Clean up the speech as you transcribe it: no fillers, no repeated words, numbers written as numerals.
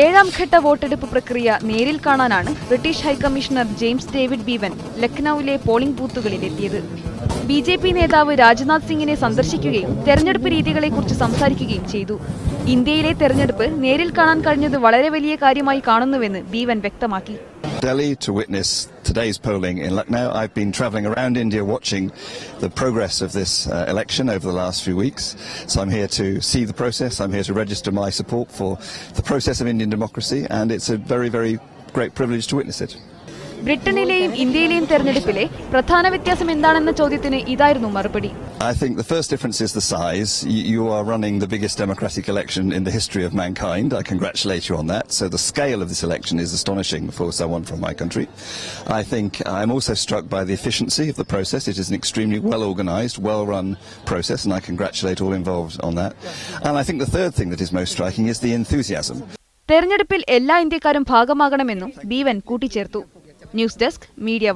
ഏഴാം ഘട്ട വോട്ടെടുപ്പ് പ്രക്രിയ നേരിൽ കാണാനാണ് British high commissioner James David Bevan ലക്നൌവിലെ പോളിംഗ് ബൂത്തുകളിലെത്തിയത്. ബിജെപി നേതാവ് രാജ്നാഥ് സിംഗിനെ സന്ദർശിക്കുകയും തെരഞ്ഞെടുപ്പ് രീതികളെക്കുറിച്ച് സംസാരിക്കുകയും ചെയ്തു. ഇന്ത്യയിലെ തെരഞ്ഞെടുപ്പ് നേരിൽ കാണാൻ കഴിഞ്ഞത് വളരെ വലിയ കാര്യമായി കാണുന്നുവെന്ന് ബീവൻ വ്യക്തമാക്കി. Delhi to witness today's polling in Lucknow. I've been travelling around India watching the progress of this election over the last few weeks. So I'm here to see the process. I'm here to register my support for the process of Indian democracy, and it's a very, very great privilege to witness it. ബ്രിട്ടനിലെയും ഇന്ത്യയിലെയും തെരഞ്ഞെടുപ്പിലെ പ്രധാന വ്യത്യാസം എന്താണെന്ന ചോദ്യത്തിന് ഇതായിരുന്നു മറുപടി. I think the first difference is the size. You are running the biggest democratic election in the history of mankind. I congratulate you on that. So the scale of this election is astonishing for someone from my country. I think I'm also struck by the efficiency of the process. It is an extremely well-organised, well-run process, and I congratulate all involved on that. And I think the third thing that is most striking is the enthusiasm. തെരഞ്ഞെടുപ്പിൽ എല്ലാ ഇന്ത്യക്കാരും ഭാഗമാകണമെന്നും ബീവൻ കൂട്ടിച്ചേർത്തു. News desk media